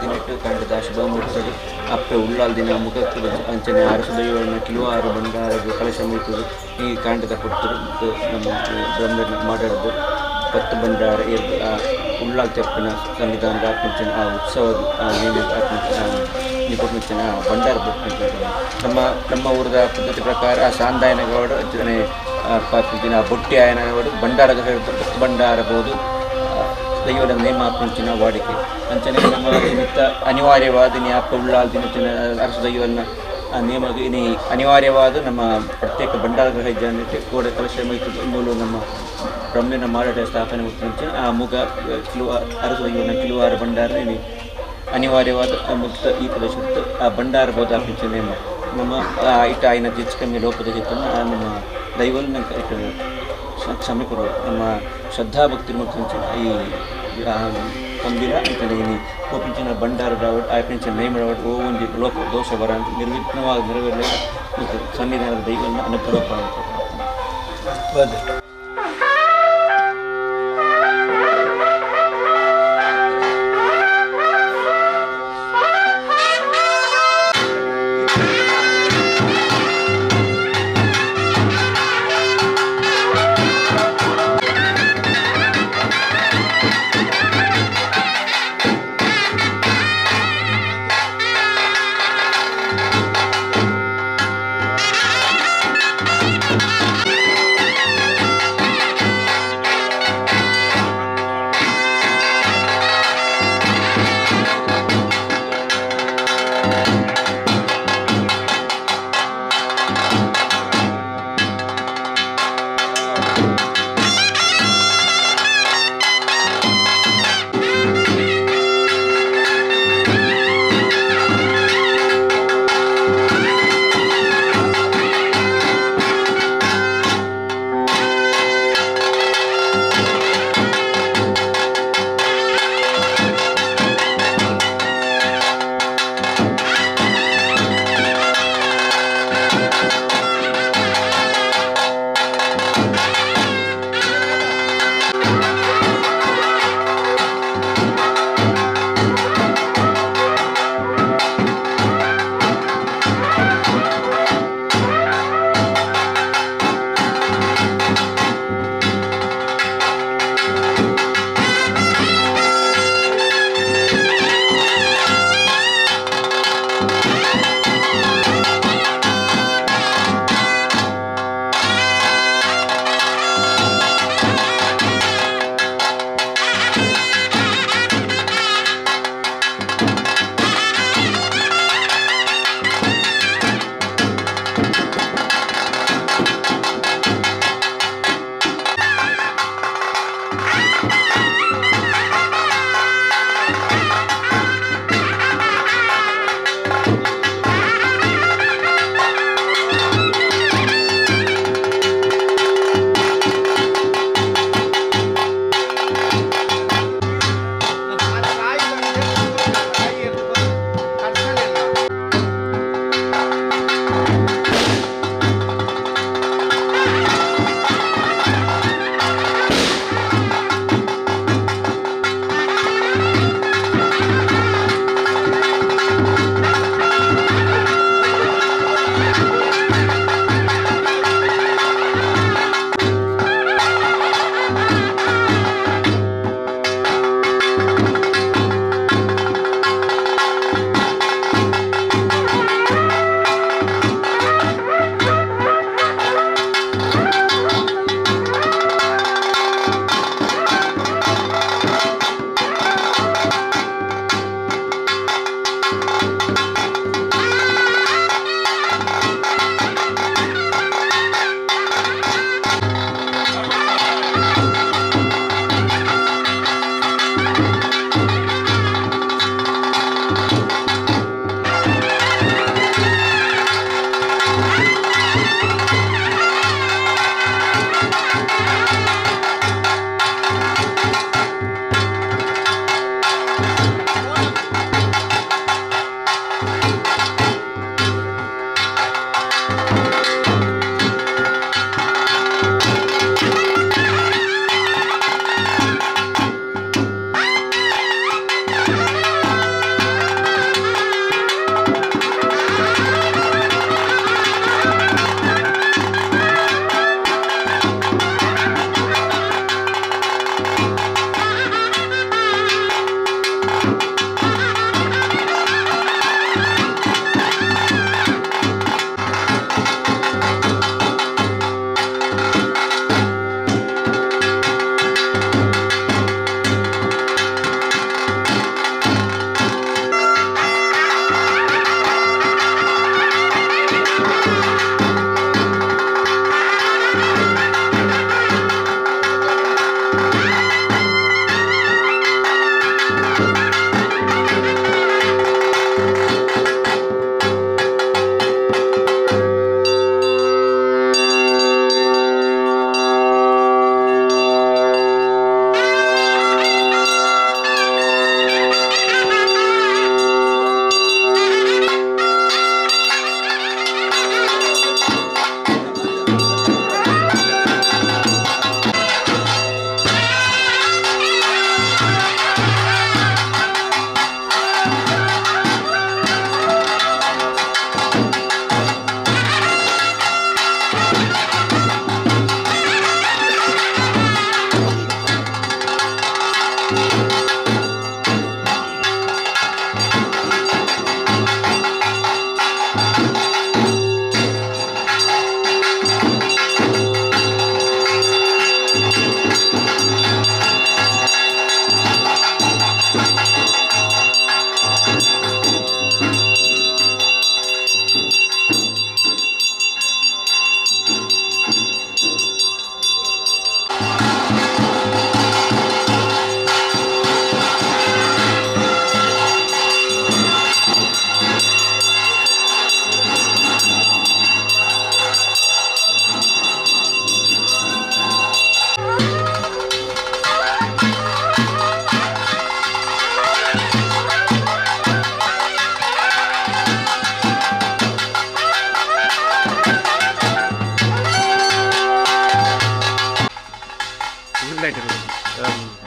ದಿನಟ್ಟು ಕಂಡದ ಶುಭ ಮುಹೂರ್ತಗಳು ಅಪ್ಪೆ ಉಳ್ಳಾಲ ದಿನ ಮುಖಕ್ಕೆ ಅಂಚನೆ ಅರಸದೈವನ ಕಿಲುವಾರು ಬಂಡಾರದು ಕಲಶ ಮುಗಿತದೆ ಈ ಕಾಂಡದ ಕೊಟ್ಟರು ನಮ್ಮ ಬ್ರಹ್ಮ ಮಾತಾಡೋದು 10 ಬಂಡಾರ ಉಳ್ಳಾಲ ತೆಪ್ಪನ ಸಂವಿಧಾನದ ಆತ್ಮಿಂಚಿನ ಆ ಉತ್ಸವ ನಿಪುಣಿಂಚಿನ ಬಂಡಾರ ನಮ್ಮ ಊರದ ಪದ್ಧತಿ ಪ್ರಕಾರ ಆ ಸಾಂದಾಯನಗೌಡ ಪಾಪಿಂಚಿನ ಬೊಟ್ಟಿ ಆಯನಗೌಡ ಬಂಡಾರ ಬಂಡಾರಬಹುದು ದೈವದ ನೇಮ ಆಪಿಂಚಿನ ವಾಡಿಕೆ ಅಂಚನೆ ನಮ್ಮ ನಿಮಿತ್ತ ಅನಿವಾರ್ಯವಾದ ಅಪ್ಪ ಉಳ್ಳಾಲ ದಿನ ಅರಸ ದೈವನ ಆ ನೇಮಗೆ ಇನಿ ಅನಿವಾರ್ಯವಾದ ನಮ್ಮ ಪ್ರತ್ಯೇಕ ಭಂಡಾರ ಗೃಹ ಜನತೆ ಗೋಡೆ ಕಲಶ ಮೂಲ ನಮ್ಮ ಬ್ರಹ್ಮನ ಮಾರಾಟ ಸ್ಥಾಪನೆ ಮುಂಚೆ ಆ ಮುಗ ಅರಸು ಇವನ ಕಿಲುವಾರು ಭಂಡಾರ ಇನಿ ಅನಿವಾರ್ಯವಾದ ಮುಕ್ತ ಈ ಪ್ರದೇಶದ ಆ ಭಂಡಾರ ಬೋಧ ಆಪಿಂಚ ನೇಮ ನಮ್ಮ ಇಟ ಆಯ್ನ ಹೆಚ್ಚು ಕಮ್ಮಿ ಲೋಪದಲ್ಲಿತ್ತನ್ನು ನಮ್ಮ ದೈವಲ್ ಇಟ್ಟು ಕ್ಷಮೆ ಕೊಡೋದು ನಮ್ಮ ಶ್ರದ್ಧಾಭಕ್ತಿ ಮುಖ್ಯ ಈ ಹೊಂದಿರ ಅಂತಲೇ ಇನಿ ಕೋಪಿಂಚಿನ ಭಂಡಾರ ಆಪಿಂಚಿನ ನೇಮ ಓ ಒಂದು ಲೋಕ ದೋಷ ಬರ ಅಂತ ನಿರ್ವಿಘ್ನವಾಗಿ ನೆರವೇರಲಿಲ್ಲ ಮತ್ತು ಸನ್ನಿಧಾನದ ದೈವನ ಅನುಗ್ರಹ ಅಂತ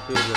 ಹೀಗೆ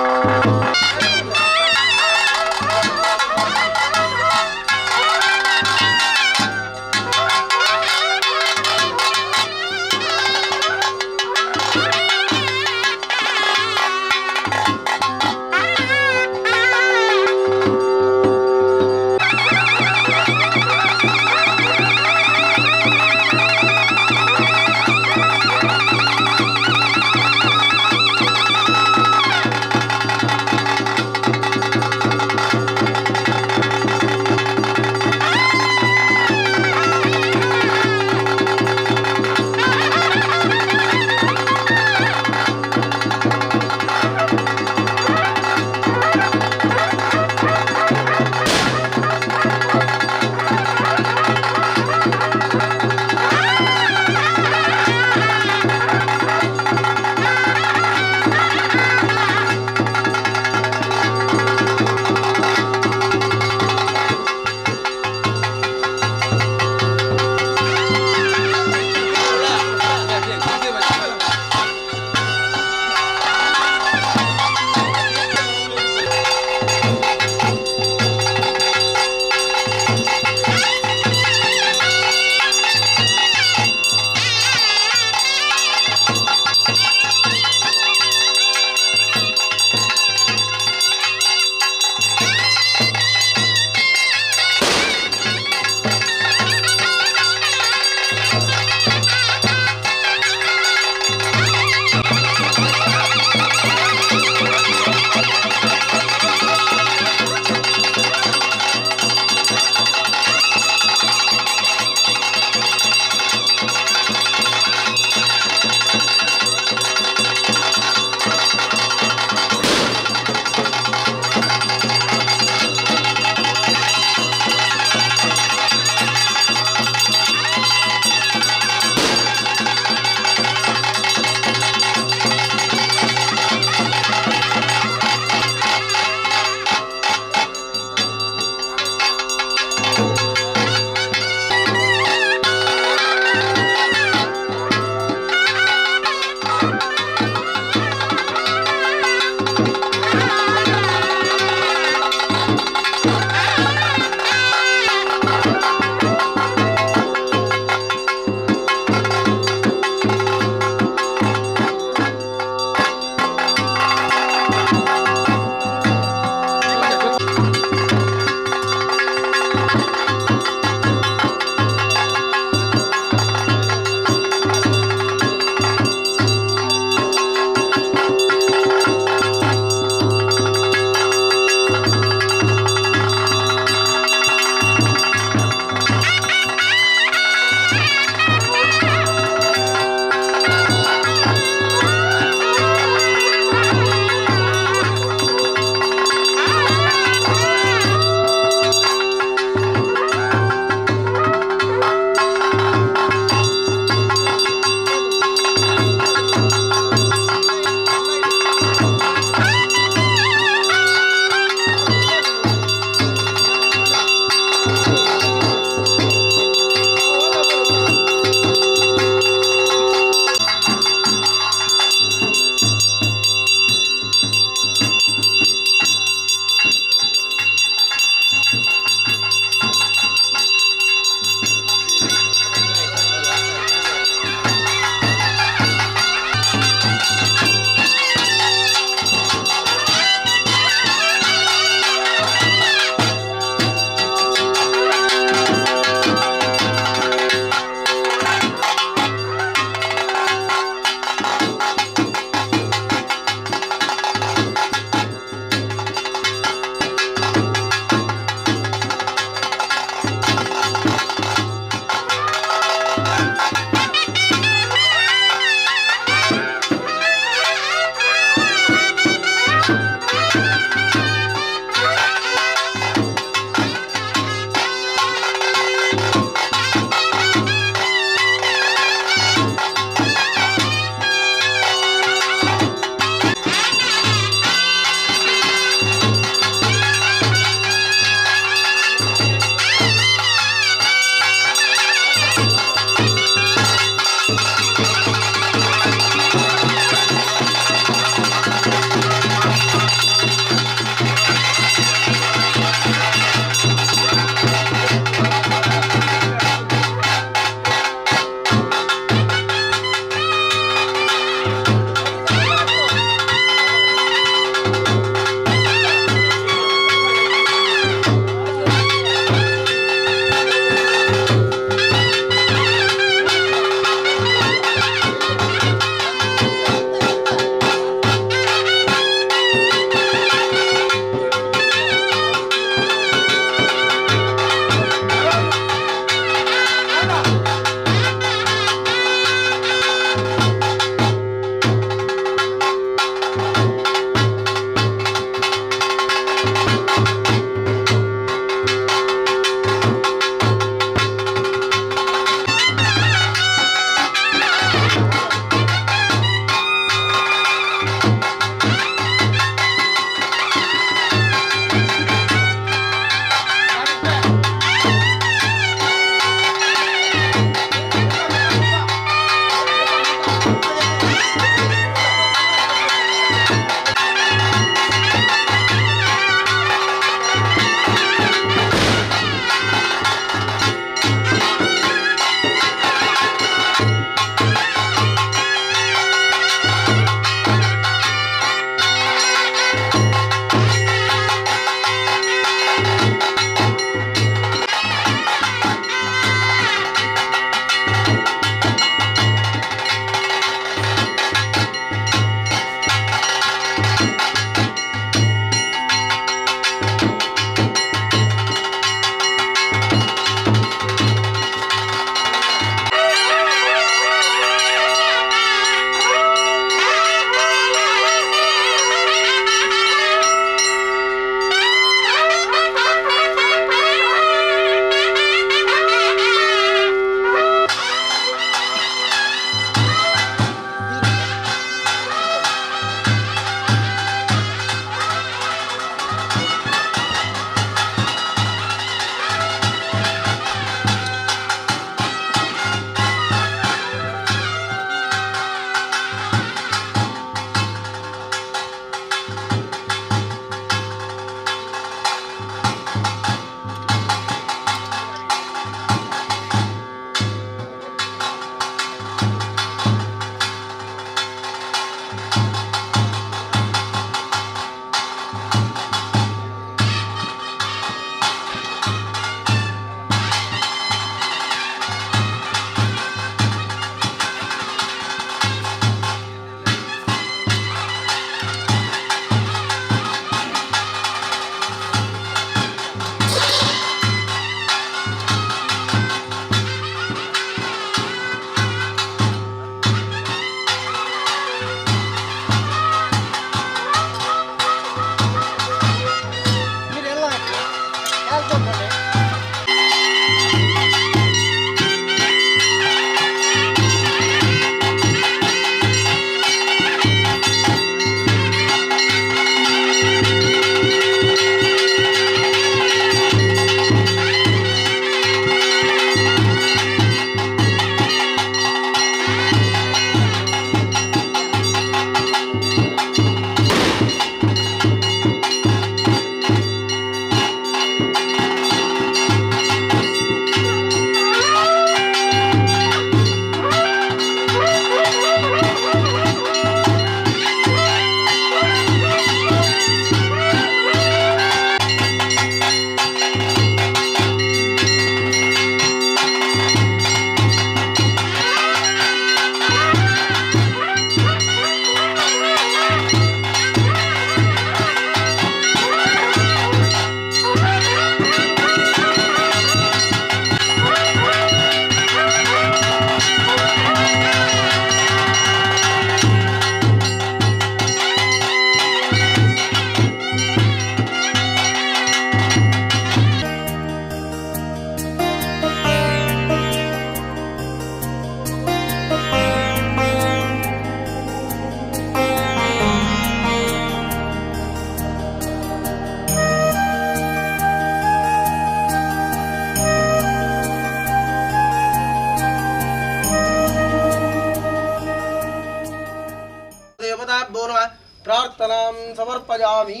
समर्पयामि।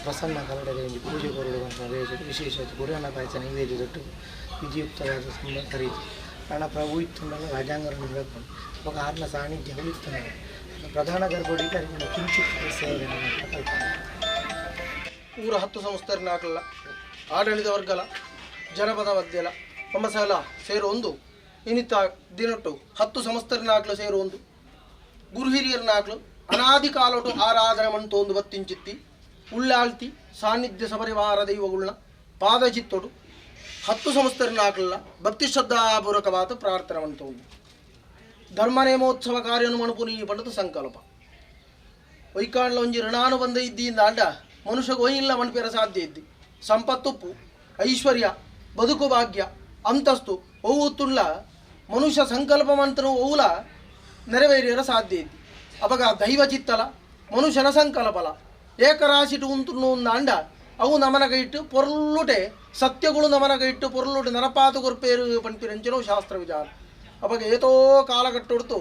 ಪ್ರಸನ್ನ ಕರಡದಲ್ಲಿ ಪೂಜೆ ಕೊಡುವಂಥ ವಿಶೇಷತೆ ಗುರುವನ್ನ ಪಾಯಸ ನೈವೇದ್ಯ ತೊಟ್ಟು ವಿಧಿಯುಕ್ತವಾದ ಕರೀತಿ ಕಾರಣ ಪ್ರಭು ಇತ್ತು ರಾಜಾಂಗರನ್ನು ಹೇಳ್ಕೊಂಡು ಅವಾಗ ಆತ್ಮ ಸಾನ್ನಿಧ್ಯ ಉಳಿತು ಪ್ರಧಾನ ಗರ್ಭಡಿಗೆ ಅದನ್ನು ಕಿಂಚಿತ್ ಸೇವೆ ಕಲ್ಪನೆ ಊರ 10 ಸಂಸ್ಥೆರ್ನಾಕಲ್ಲ ಆಡಳಿತ ವರ್ಗಲ ಜನಪದ ವದ್ಯಲ ಮಮಸಲ ಸೇರೊಂದು ಇನ್ನಿತ ದಿನಟ್ಟು 10 ಸಂಸ್ಥೆರ್ನಾಕಲು ಸೇರೊಂದು ಗುರು ಹಿರಿಯರ್ನಾಕಲು ಅನಾದಿ ಕಾಲೋಟು ಆರಾಧನೆ ಮಂತೊಂದು ಬತ್ತಿಂಚಿತ್ತಿ ಉಳ್ಳಾಳ್ತಿ ಸಾನ್ನಿಧ್ಯ ಸಪರಿವಾರ ದೈವಗುಳ್ನ ಪಾದಚಿತ್ತೊಡು 10 ಸಂಸ್ಥೆರ್ನಾಕಲ್ಲ ಭಕ್ತಿ ಶ್ರದ್ಧಾಪೂರ್ವಕವಾದ ಪ್ರಾರ್ಥನೆ ಮಂತೊಂದು ಧರ್ಮನೇಮೋತ್ಸವ ಕಾರ್ಯನು ಮಣುಪುನಿ ಪಂಡದು ಸಂಕಲ್ಪ ವೈಕಾಂಡ್ಲ ಒಂಜಿ ಋಣಾನುಬಂಧ ಇದ್ದಿಯಿಂದ ಅಂಡ ಮನುಷ್ಯಗೆ ಒಯ್ಯಿಲ್ಲ ಮಣಪೇರ ಸಾಧ್ಯ ಇದ್ದಿ ಸಂಪತ್ತುಪ್ಪು ಐಶ್ವರ್ಯ ಬದುಕು ಭಾಗ್ಯ ಅಂತಸ್ತು ಅವು ತುಳ್ಳ ಮನುಷ್ಯ ಸಂಕಲ್ಪ ಮಂತನು ಅವುಲ ನೆರವೇರಿಯರ ಸಾಧ್ಯ ಇದ್ದಿ ಅವಾಗ ದೈವ ಚಿತ್ತಲ ಮನುಷ್ಯನ ಸಂಕಲ್ಪಲ ಏಕರಾಶಿಟು ಉಂಟು ಅಂಡ ಅವು ನಮನಗ ಇಟ್ಟು ಪೊರ್ಲುಟೆ ಸತ್ಯಗಳು ನಮನಗ ಇಟ್ಟು ಪೊರ್ಲುಟೆ ನರಪಾತು ಕೊರ್ಪೇರು ಪಂಪಿರಂಚನೋ ಶಾಸ್ತ್ರ ವಿಚಾರ ಅವಾಗ ಏತೋ ಕಾಲಘಟ್ಟೊಡ್ತು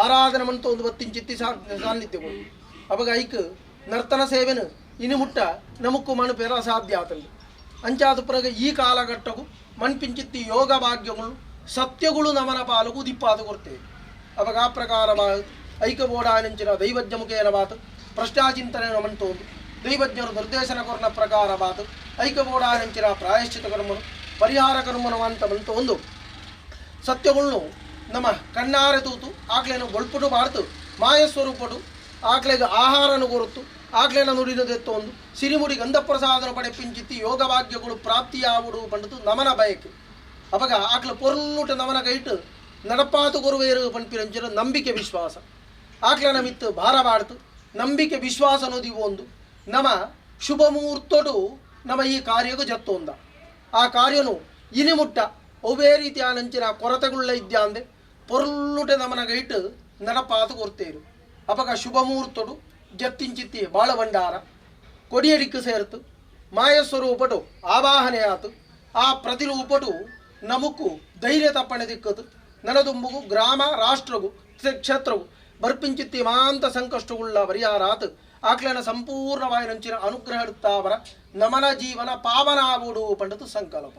ಆರಾಧನೆ ಮಂತ ಒಂದು ಬತ್ತಿಂಚಿತ್ತಿ ಸಾನ್ನಿಧ್ಯಗಳು ಅವಾಗ ಐಕ್ ನರ್ತನ ಸೇವೆನು ಇನ್ನು ಮುಟ್ಟ ನಮಕ್ಕು ಮಣಪೇರ ಅಸಾಧ್ಯ ಆತಂದು ಅಂಚಾದ ಪರಗ ಈ ಕಾಲಘಟ್ಟಗೂ ಮಣ್ಪಿಂಚಿತ್ತಿ ಯೋಗ ಭಾಗ್ಯಗಳು ಸತ್ಯಗಳು ನಮನ ಪಾಲುಗೂ ದಿಪ್ಪಾದು ಕೊಡ್ತೇವೆ ಅವಾಗ ಆ ಪ್ರಕಾರ ಐಕ ಬೋಡಾನಿಂಚಿನ ದೈವಜ್ಞ ಮುಖೇನ ಬಾತು ಪ್ರಶ್ನಾಚಿಂತನೆಯನ್ನು ಮಂತೋದು ದೈವಜ್ಞರು ನಿರ್ದೇಶನ ಕೊರನ ಪ್ರಕಾರ ಬಾತು ಐಕ ಬೋಡಾನಿಂಚಿನ ಪ್ರಾಯಶ್ಚಿತ ಕರ್ಮನು ಪರಿಹಾರ ಕರ್ಮನು ಅಂತ ಬಂತು ಒಂದು ಸತ್ಯಗಳನ್ನು ನಮ್ಮ ಕಣ್ಣಾರೆ ತೂತು ಆಗ್ಲೇನು ಗೊಳ್ಪುಟು ಬಾರ್ತು ಮಾಯಸ್ವರೂಪಡು ಆಗ್ಲೇಗ ಆಹಾರನು ಕೊರುತ್ತು ಆಗ್ಲೇನ ನುಡಿನದೆತ್ತು ಒಂದು ಸಿರಿಮುಡಿ ಗಂಧಪ್ರಸಾದನ ಪಡೆ ಪಿಂಚಿತ್ತಿ ಯೋಗ ಭಾಗ್ಯಗಳು ಪ್ರಾಪ್ತಿಯಾವುಡು ಪಂಡತು ನಮನ ಬಯಕೆ ಅವಾಗ ಆಗ್ಲ ಪೊರ್ಲುಟ ನಮನ ಗೈಟ್ ನಡಪಾತು ಕೊರುವೇರು ಪಂಪಿರಂಚಿನ ನಂಬಿಕೆ ವಿಶ್ವಾಸ ಆಗ್ಲನ ಮಿತ್ತು ಭಾರ ಬಾಡ್ತು ನಂಬಿಕೆ ವಿಶ್ವಾಸ ಅನ್ನೋದು ಇವು ಒಂದು ನಮ ಶುಭ ಮುಹೂರ್ತಡು ನಮ್ಮ ಈ ಕಾರ್ಯಗೂ ಜತ್ತೊಂದ ಆ ಕಾರ್ಯನು ಇನಿಮುಟ್ಟ ಒವೇ ರೀತಿಯ ನಂಚಿನ ಕೊರತೆಗುಳ್ಳ ಇದ್ಯಾ ಅಂದೆ ಪೊರ್ಲುಟೆ ನಮನ ಗೈಟ್ ನಡಪಾತು ಕೊರ್ತೇರು ಅವಾಗ ಶುಭ ಮುಹೂರ್ತಡು ಜತ್ತಿಂಚಿತ್ತಿ ಬಾಳ ಭಂಡಾರ ಕೊಡಿಯಡಿಕ್ಕು ಸೇರ್ತು ಮಾಯಸ್ವರೂಪಟು ಆವಾಹನೆ ಆತು ಆ ಪ್ರತಿರೂಪಟು ನಮಕ್ಕು ಧೈರ್ಯ ತಪ್ಪಣೆ ದಿಕ್ಕದು ನನದುಂಬುಗು ಗ್ರಾಮ ರಾಷ್ಟ್ರಗು ಕ್ಷೇತ್ರಗು ಬರ್ಪಿಂಚಿತ್ತಿ ಮಾಂತ ಸಂಕಷ್ಟಗುಳ್ಳ ಪರಿಹಾರಾತ್ ಆಕ್ಲನ ಸಂಪೂರ್ಣವಾಗಿ ನಂಚಿನ ಅನುಗ್ರಹ ಇಡ್ತಾವರ ನಮನ ಜೀವನ ಪಾವನ ಆವುಡು ಪಂಡತು ಸಂಕಲ್ಪ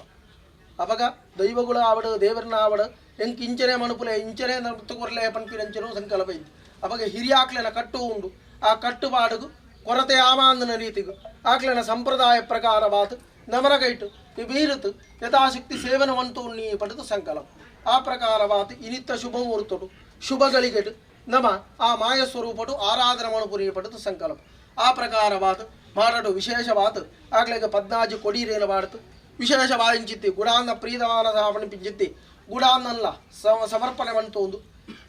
ಅವಾಗ ದೈವಗುಳ ಆವಡು ದೇವರನ್ನ ಆವಡು ಹೆಂಗೆ ಇಂಚನೆ ಮಣುಪುಲೆ ಇಂಚನೆ ನರ್ತುಕೊರ್ಲೆ ಪಂಪಿನಂಚನೂ ಸಂಕಲ್ಪ ಇದ್ದು ಅವಾಗ ಹಿರಿಯ ಆಕ್ಲನ ಕಟ್ಟು ಉಂಡು ಆ ಕಟ್ಟುಪಾಡುಗು ಕೊರತೆ ಆಮಾಂದನ ರೀತಿಗೂ ಆಕ್ಲನ ಸಂಪ್ರದಾಯ ಪ್ರಕಾರವಾದ ನಮನಗೈಟು ಬೀರುತ್ತು ಯಥಾಶಕ್ತಿ ಸೇವನವಂತೂ ನೀ ಪಡೆದು ಸಂಕಲ್ಪ ಆ ಪ್ರಕಾರವಾದ ಇನಿತ್ತ ಶುಭ ಮುಹೂರ್ತಡು ಶುಭಗಳಿಗೆಡು ನಮ ಆ ಮಾಯ ಸ್ವರೂಪಡು ಆರಾಧನೆ ಮಣುಪುರಿ ಪಡೆದು ಸಂಕಲ್ಪ ಆ ಪ್ರಕಾರವಾದ ಮಾಡಡು ವಿಶೇಷವಾದ ಆಗ್ಲೇಗ 14 ಕೊಡೀರೇನ ಮಾಡ್ತು ವಿಶೇಷವಾದಿಂಚಿತ್ತಿ ಗುಡಾನ್ನ ಪ್ರೀತಮಾನ ಪಿಂಚಿತ್ತಿ ಗುಡಾನ್ನಲ್ಲ ಸಮರ್ಪಣೆ ಮಂತೊಂದು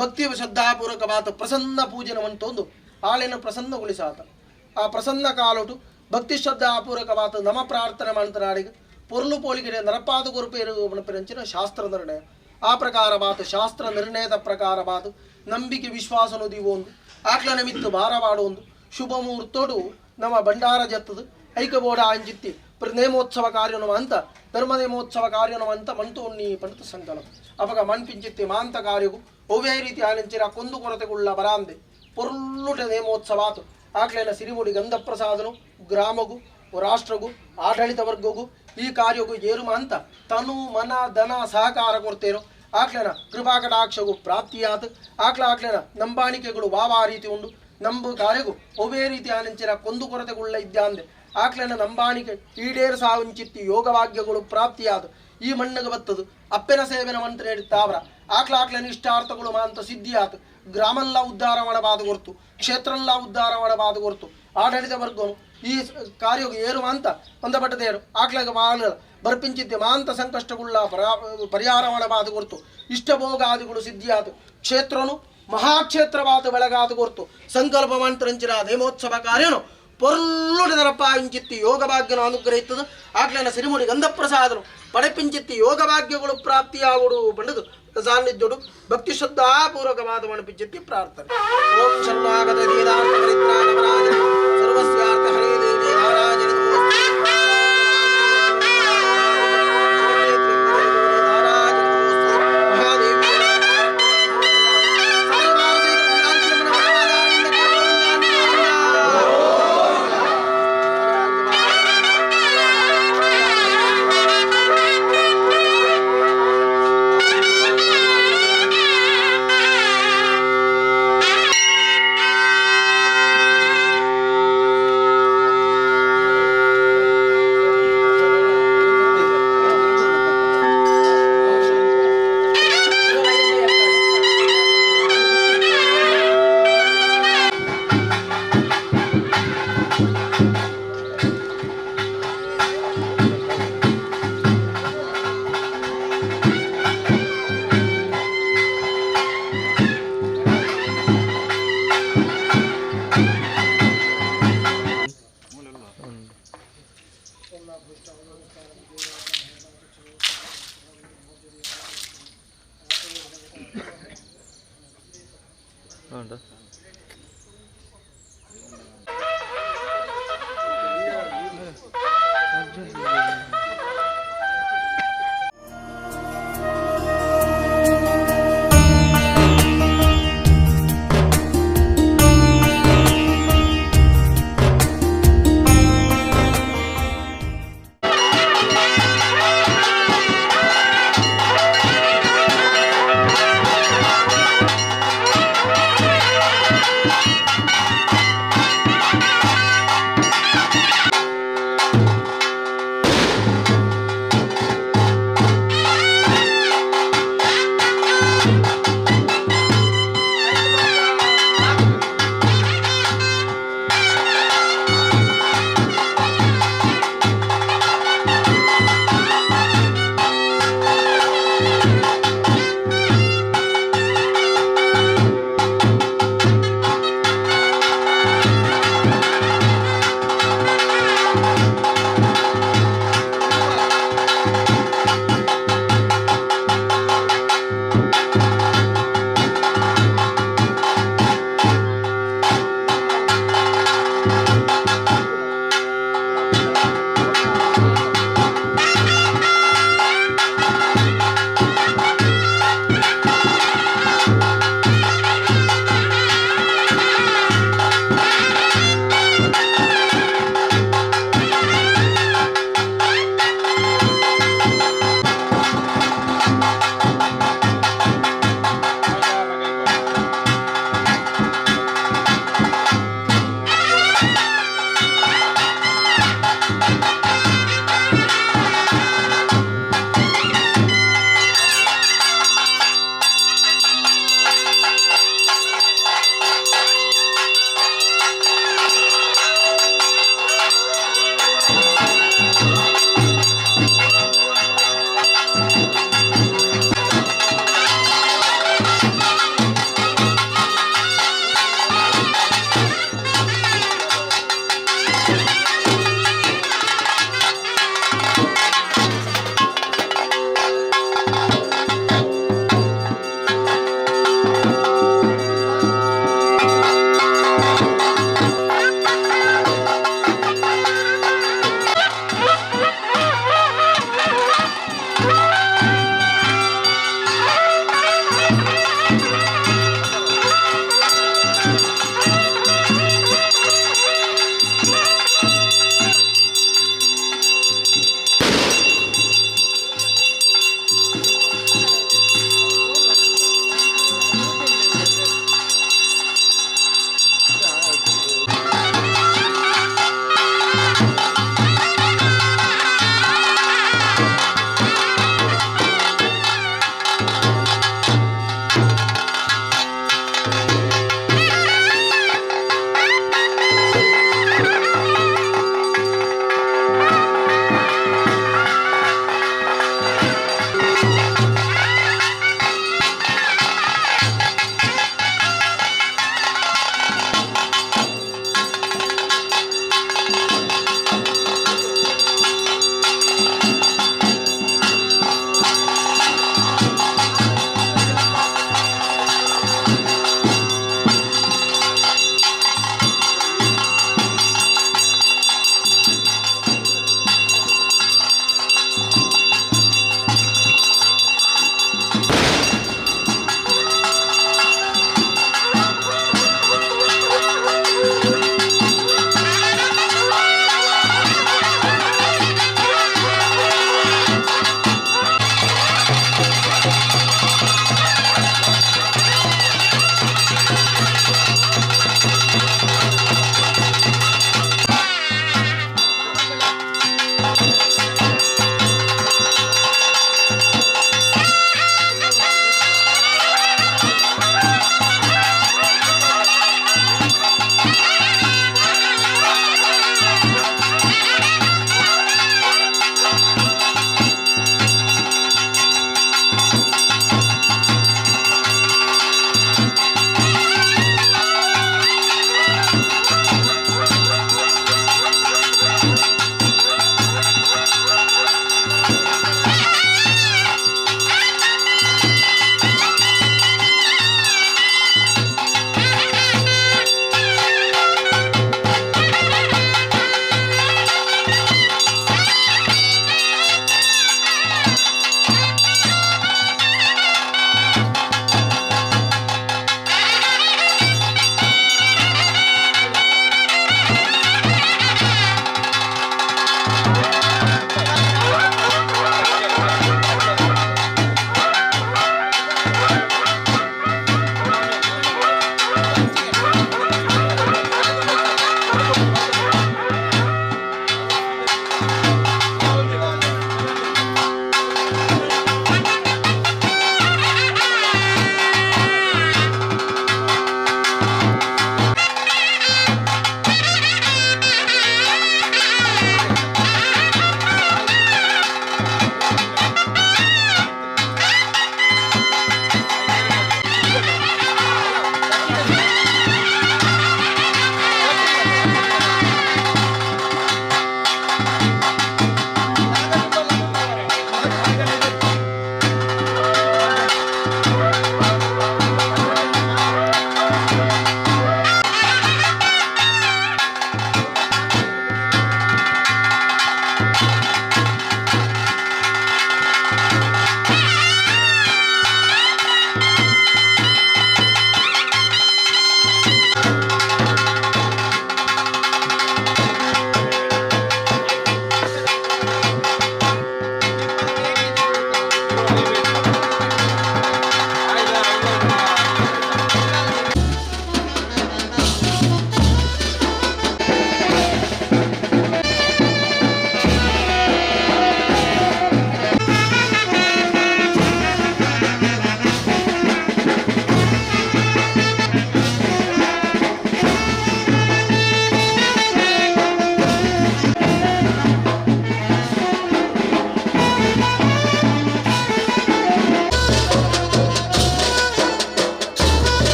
ಭಕ್ತಿ ಶ್ರದ್ಧಾಪೂರ್ವಕವಾದ ಪ್ರಸನ್ನ ಪೂಜನೆ ಮಂತೊಂದು ಆಳೆನ ಪ್ರಸನ್ನಗೊಳಿಸಾತ ಆ ಪ್ರಸನ್ನ ಕಾಲೋಟು ಭಕ್ತಿ ಶ್ರದ್ಧಾಪೂರ್ವಕವಾದ ನಮ ಪ್ರಾರ್ಥನೆ ಮಂತ್ರಾಡಿಗೆ ಪೊರ್ಲು ಪೋಳಿಗೆ ನರಪಾದ ಗುರುಪೇರು ಪಂಪಿರಂಚಿನ ಶಾಸ್ತ್ರ ನಿರ್ಣಯ ಆ ಪ್ರಕಾರವಾದ ಶಾಸ್ತ್ರ ನಿರ್ಣಯದ ಪ್ರಕಾರವಾದ ನಂಬಿಕೆ ವಿಶ್ವಾಸ ಅನ್ನೋದು ಇವು ಒಂದು ಆಕ್ಲನ ಮಿತ್ತು ಭಾರವಾಡೊಂದು ಶುಭ ಮುಹೂರ್ತೋಡು ನಮ್ಮ ಭಂಡಾರ ಜತ್ತದು ಐಕಬೋಡ ಅಂಜಿತ್ತಿ ನೇಮೋತ್ಸವ ಕಾರ್ಯನು ಅಂತ ಧರ್ಮನೇಮೋತ್ಸವ ಕಾರ್ಯನು ಅಂತ ಮಂತು ನೀ ಪಂಡಿತ ಸಂಕಲ್ಪ ಅವಾಗ ಮಣ್ಪಿಂಚಿತ್ತಿ ಮಾಂತ ಕಾರ್ಯವು ಒವೇ ರೀತಿ ಆಲಿಂಚಿನ ಕೊಂದು ಕೊರತೆಗುಳ್ಳ ಬರಾಂದೆ ಪೊರ್ಲುಟ ನೇಮೋತ್ಸವಾತು ಆಗ್ಲೇನ ಸಿರಿಮುಡಿ ಗಂಧಪ್ರಸಾದನು ಗ್ರಾಮಗೂ ರಾಷ್ಟ್ರಗೂ ಆಡಳಿತ ವರ್ಗಗೂ ಈ ಕಾರ್ಯಗೂ ಏರುಮ ಅಂತ ತನು ಮನ ಧನ ಸಹಕಾರ ಕೊಡ್ತೇರೋ ಆಕ್ಲೇನ ಕೃಪಾಕಟಾಕ್ಷಗೂ ಪ್ರಾಪ್ತಿಯಾತು ಆಕ್ಲೇನ ನಂಬಾಣಿಕೆಗಳು ವಾವಾ ರೀತಿ ಉಂಡು ನಂಬು ಕಾರ್ಯಗೂ ಒವೇ ರೀತಿ ಆಲಿಂಚಿನ ಕೊಂದು ಕೊರತೆಗುಳ್ಳ ಇದ್ಯಾಂದೆ ಆಕ್ಲೇನ ನಂಬಾಣಿಕೆ ಈಡೇರು ಸಾವಂಚಿತ್ತಿ ಯೋಗಭಾಗ್ಯಗಳು ಪ್ರಾಪ್ತಿಯಾದ ಈ ಮಣ್ಣಿಗೆ ಬತ್ತದು ಅಪ್ಪೆನ ಸೇವೆನ ಮಂತ್ರ ನೀಡುತ್ತಾವ್ರ ಆಕ್ಲೇನ ಇಷ್ಟಾರ್ಥಗಳು ಮಾಂತ ಸಿದ್ಧಿಯಾತು ಗ್ರಾಮಲ್ಲ ಉದ್ಧಾರ ಮಾಡಬಾದು ಕೊರ್ತು ಕ್ಷೇತ್ರಲ್ಲ ಉದ್ಧಾರ ಮಾಡಬಾದು ಕೊರ್ತು ಆಡಳಿತ ವರ್ಗನು ಈ ಕಾರ್ಯಕ್ಕೆ ಏರು ಅಂತ ಹೊಂದಪಟ್ಟದೇರು ಆಕ್ಲಾಗ ಮಾಲ ಬರ್ಪಿಂಚಿದ್ದೆ ಮಾಂತ ಸಂಕಷ್ಟಗುಳ್ಳ ಪರಿಹಾರ ಮಾಡಬಾದು ಕೊರ್ತು ಇಷ್ಟಭೋಗಾದಿಗಳು ಸಿದ್ಧಿಯಾತು ಕ್ಷೇತ್ರನು ಮಹಾಕ್ಷೇತ್ರವಾದ ಬೆಳಗಾದು ಕೊರ್ತು ಸಂಕಲ್ಪ ಮಂತ್ರಂಚಿನ ನೇಮೋತ್ಸವ ಕಾರ್ಯನು ಪೊರ್ಲುಡಿದರಪ್ಪ ಇಂಚಿತ್ತಿ ಯೋಗ ಭಾಗ್ಯನು ಅನುಗ್ರಹಿತದು ಆಗ್ಲೇನ ಸಿರಿಮುಡಿ ಗಂಧಪ್ರಸಾದನು ಪಡೆಪಿಂಚಿತ್ತಿ ಯೋಗ ಭಾಗ್ಯಗಳು ಪ್ರಾಪ್ತಿಯಾಗುಡು ಬಂಡದು ಸಾನ್ನಿಧ್ಯುಡು ಭಕ್ತಿ ಶ್ರದ್ಧಾಪೂರ್ವಕವಾದ ಪ್ರಾರ್ಥನೆ. ಓಂ ಶರಣಾಗತ ವೇದಾಂತ ಪರಿತ್ರಾಣ ಪರಾಯಣ ಸರ್ವಸ್ಯಾರ್ಥ ಹರೇ ದೇವಿ ನಾರಾಯಣಿ ನಮೋಸ್ತುತೆ.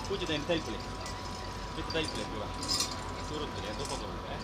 पूजदेन तैपले कित तैपले पूरा सूरत ले तो पकड़ ले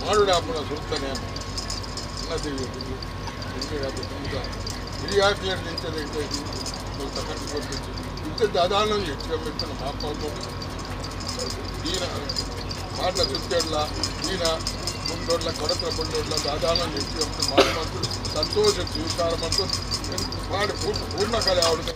ಮಾಡುಡ ಅಪ್ಪನ ಸುಲ್ತಾನೆ ಅನ್ನದೇವಿ ಹಿರಿಯಾಕ್ಲೇರು ನಿಂತದೆ ಸ್ವಲ್ಪ ಕಟ್ಟಿಕೊಟ್ಟಿತ್ತು ಇಂಥ ದಾದಾನ ಹೆಚ್ಚು ಮೆತ್ತನ ಮಾಪಾಡ್ಕೊಂಡು ಈನ ಮಾಡ್ಲ ಸುತ್ತೇಳಲ್ಲ ಈನ ಮುಂದೋಡ್ಲ ಕಡತ್ರ ಕೊಂಡೋಡ್ಲ ದಾದಾನ ಹೆಚ್ಚು ಅಂತ ಮಾಡಿ ಸಂತೋಷ ಸ್ವೀಕಾರ ಮತ್ತು ಮಾಡಿ ಪೂರ್ಣ ಕಲೆ ಅವ್ರಿಗೆ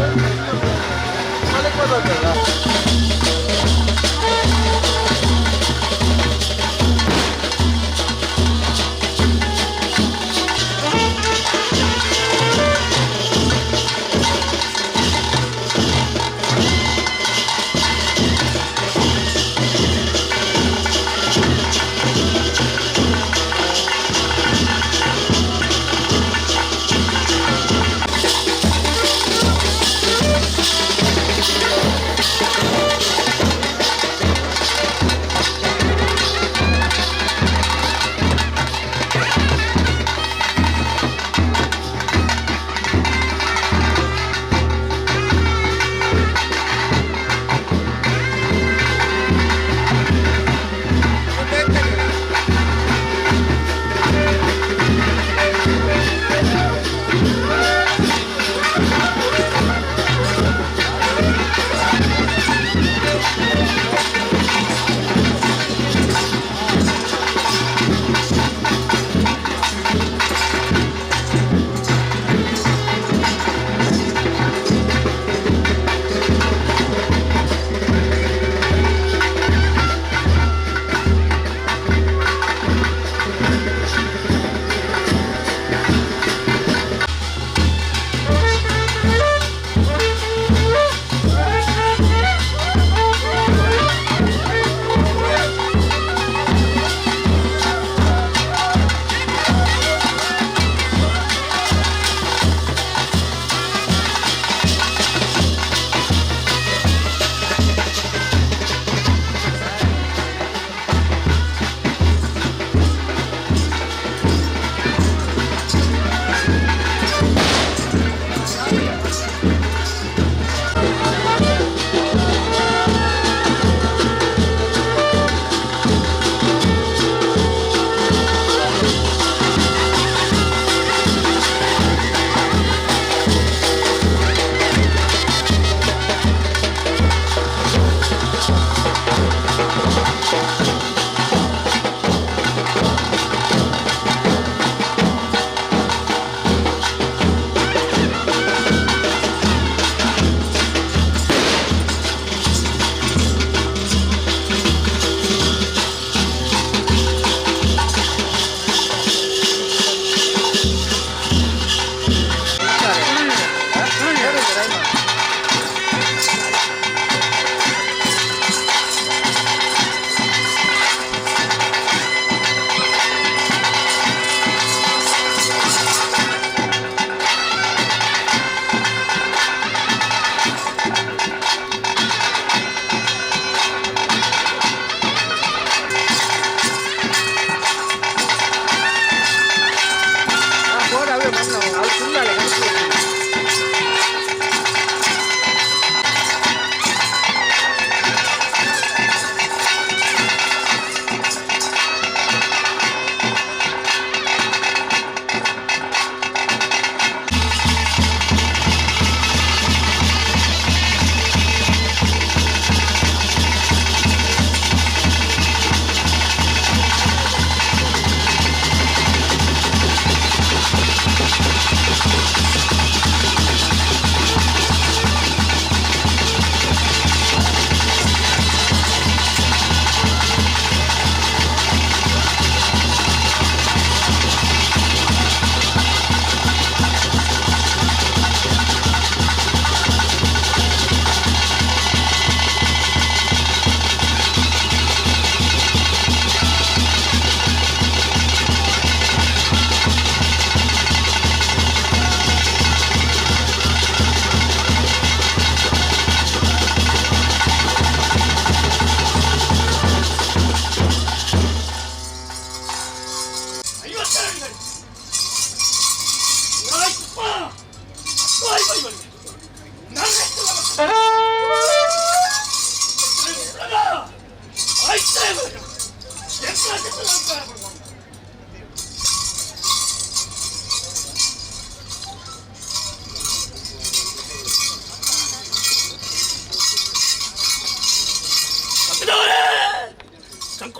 Thank you.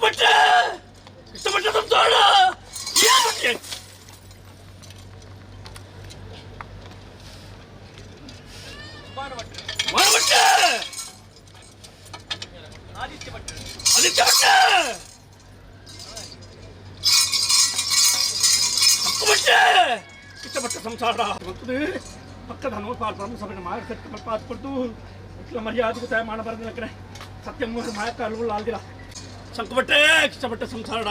ಸಂಕುಪಟ್ಟೆ ಇಷ್ಟಪಟ್ಟ ಸಂಸಾರ ಮಾನವಟ್ಟೆ ಆದಿತ್ಯ ಭಟ್ಟ ಇಷ್ಟಪಟ್ಟ ಸಂಸಾರ ಪಕ್ಕದ ನೋಡ್ಪಾಲ್ ಬ್ರಹ್ಮಸಭೆಯ ಮಾರ್ಗಸೆಟ್ಟು ಪಾತ್ಕೊಟ್ಟು ಇಟ್ಲ ಮರ್ಯಾದೆಗೂ ತಯ ಮಾಡಬಾರ್ದಿಲ್ಲ ಕಡೆ ಸತ್ಯ ಮೂರು ಮಾಯಕ ಅಲ್ವುಳ್ಳ ಆಲ್ದಿಲ್ಲ ಸಂಕುಪಟ್ಟೆ ಇಷ್ಟಪಟ್ಟ ಸಂಸಾರ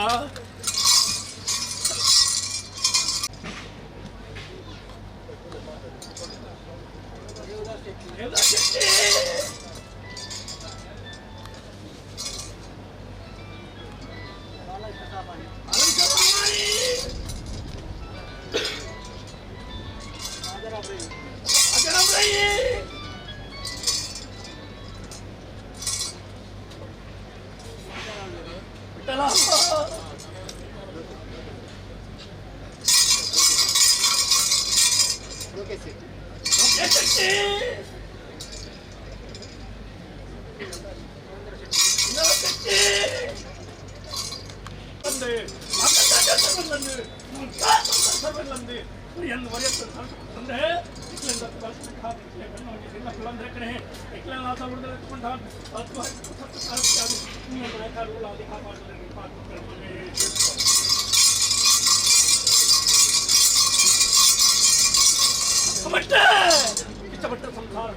ಇಷ್ಟಪಟ್ಟ ಸಂಸಾರ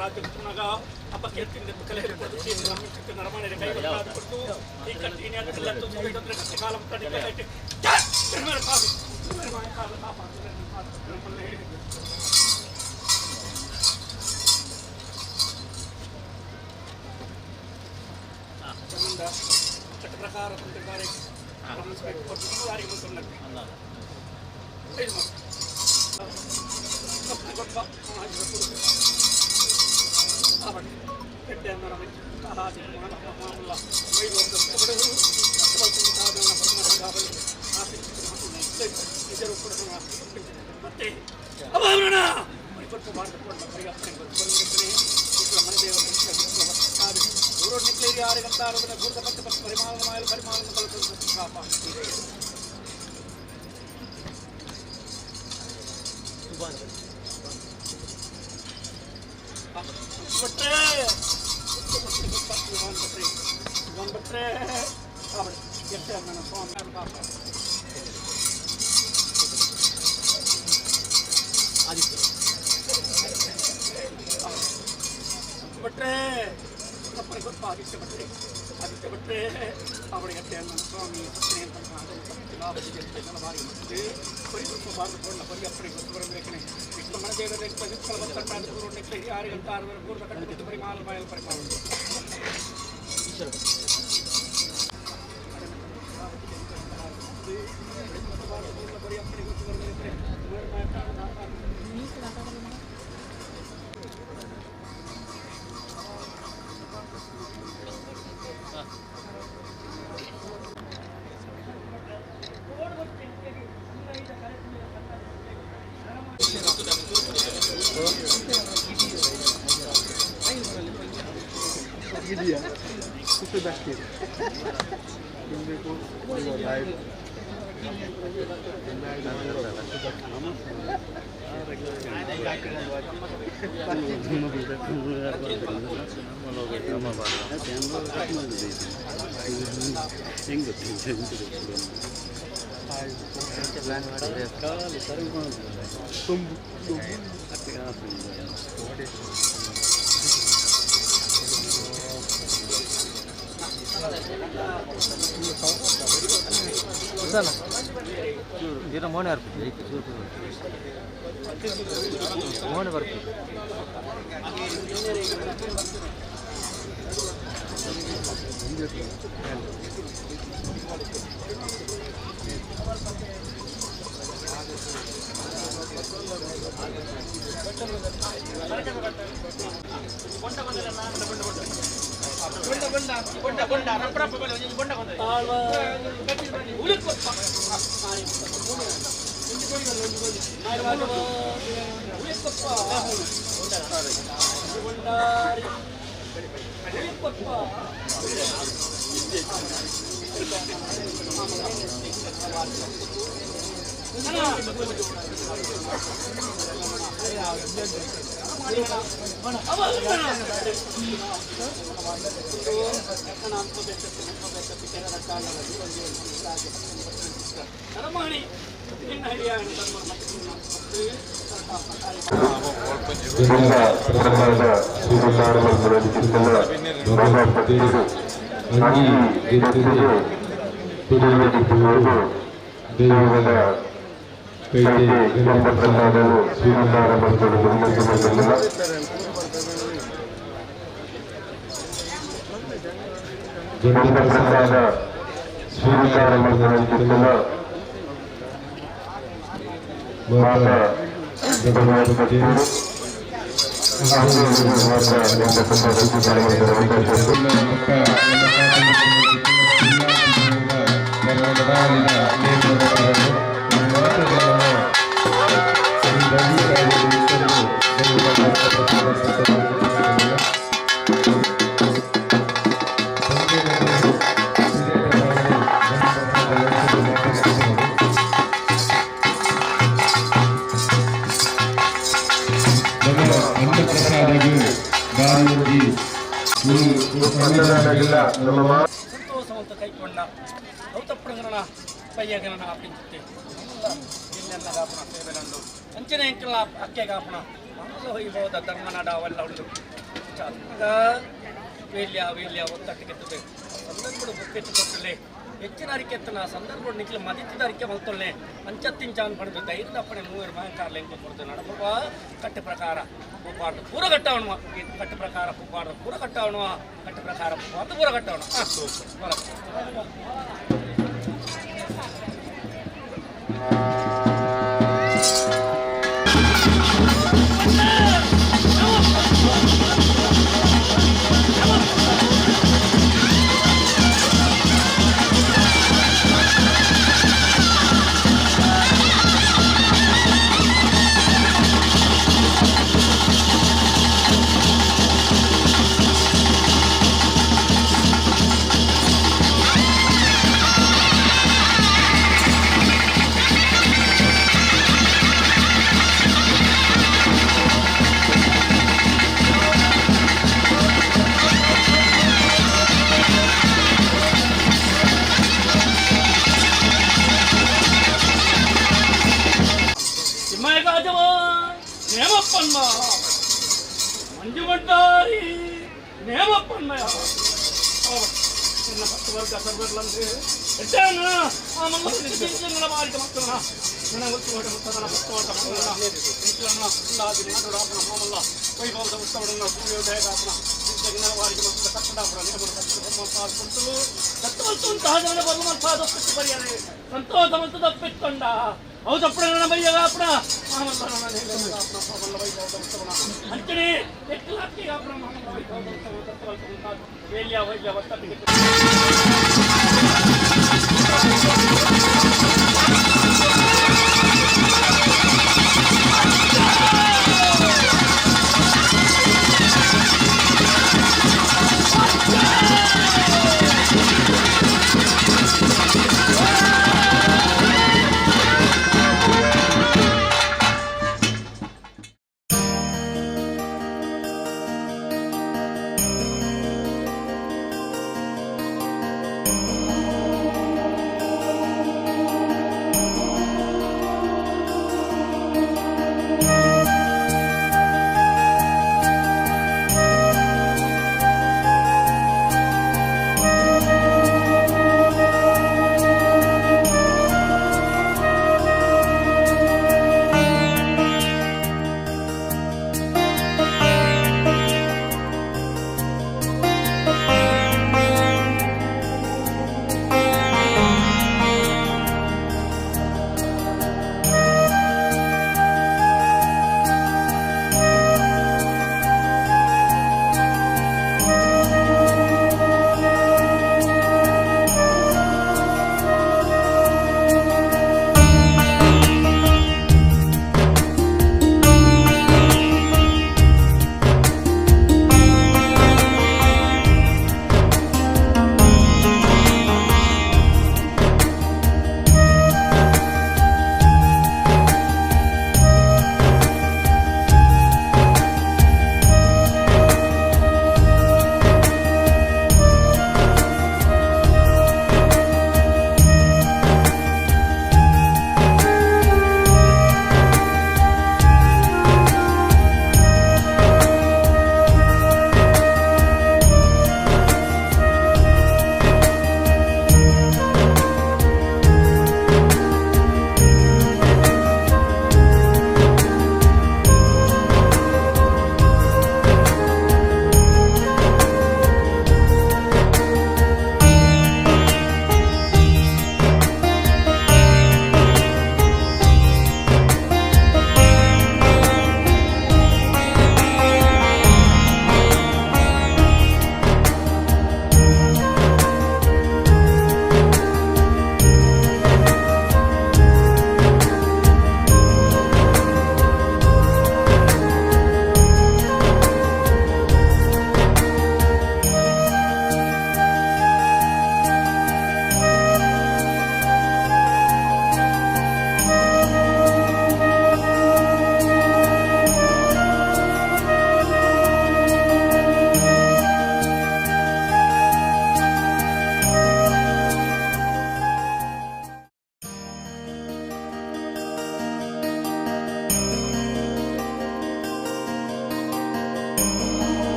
ರಾಜ್ಯನಾಗ ಹಬ್ಬ ಕೇಳ್ತಿಂದ ಕಲೆ ನರಮನೆ ಕೈಗೊಳ್ಳುವುದು ಈ ಕಟ್ಟಿನ ಕಾಲ ಪ್ರಕಾರ ಮತ್ತೆ ಅಭಾವನ ನಿಕ್ಲೇರಿ 6 ಗಂಟೆ ಆರೋಗ್ಯ ಭೂತ ಪಕ್ಕ ಪರಿಮಾಣ ಕಾಪ ಆದಿತ್ಯ ಭಟ್ರೆ ಅವರಿಗೆ ಸ್ವಾಮಿ ಭಾರತ ಬರೀ ಅಪ್ಪಣೆ ಗೊತ್ತು ಬರಬೇಕನೆ ಇಷ್ಟು ಮನದೇವರ 6 ಗಂಟೆ 6 ಪೂರ್ವ ಕಟ್ಟು ಪರಿಮಾಣ ಪರಿಮಾಣ ಬರೀ ಅಪ್ಪಣೆ ಗೊತ್ತು ಬರಬೇಕನೆ मोहन वर्क ಸಂತೋಷವಂತ ಕೈಕೊಂಡ ಔತಪ್ರಗಣ ಪಯ್ಯಗನ ಆಪಿಂಚುತ್ತೆ ಇಲ್ಲೆಲ್ಲ ಕಾಪಣ ಸೇವೆಲಂದು ಅಂಚನೆ ಇಂಕಲ್ಲ ಅಕ್ಕೆ ಕಾಪಣ ವೈಭವದ ಧರ್ಮನಾಡ ಅವೆಲ್ಲ ಉಂಟು ವೇಲ್ಯ ಒತ್ತಟ್ಟಿಗೆತ್ತದೆ ಸಂದರ್ಭಗಳು ಬುಕ್ಕೆತ್ತುಕೊಟ್ಟಲೆ ಹೆಚ್ಚಿನ ಅರಿಕೆತ್ತನ ಸಂದರ್ಭಗಳು ನಿಖಿಲ ಮದಿತಿದ ಅರಿಕೆ ಮಲ್ತೊಳ್ಳೆ ಅಂಚತ್ತಿಂಚಾನ್ ಪಡೆದು ಧೈರ್ಯದಪ್ಪಣೆ 3 ಬ್ಯಾಂಕಾರ್ ಲೆಂಕು ಕೊಡ್ತು ನಡಪುವ ಕಟ್ಟೆ ಪ್ರಕಾರ ಪೂಪಾಡು ಪೂರ ಕಟ್ಟವಣ ಕಟ್ಟೆ ಪ್ರಕಾರ ಪೂಪಾಡು ಪೂರ ಕಟ್ಟವಣ ಕಟ್ಟೆ ಪ್ರಕಾರ ಅದು ಪೂರ ಕಟ್ಟವಣ నేమప్పన్న మంజుమంటారి నేమప్పన్నయ చిన్న పట్టువర్గ సర్వర్లంటే ఎట్టాను ఆ మమ్మల్ని నిశ్చించిన వారికి మొత్తన మన ఉత్సవట మొత్తన పట్టువాట మొత్తన ఇంట్లోన ఉల్లాది నాడుడాపన మామల్ల వైభవద ఉత్సవడన్న సూర్యోదయగాపన ఇంతగిన వారికి మొత్తం కట్టడాపన నిలబడి కట్టుకొమ్మ పాల్కొంటూ సత్వల్తం సహజమైన బరుమల్ సాధొక్కటి పరియారే సంతోషవంత తప్పిట్ಕೊಂಡ ಔತಪ್ರಗಣ ಬಯ್ಯಗಾಪಣ ಮಾಮಲ್ಲ ಮಾಮಲ್ಲ ವೈಭವದ ಉತ್ಸವನ ಅಂಚನೆ ಎಕ್ಕಲಾಕಿ ಗಾಪಣ ಮಾಮಲ್ಲ ವೈಭವದ ಉತ್ಸವ ಸತ್ವಲ್ತ ವೇಲ್ಯ ಒತ್ತಟ್ಟಿಗೆ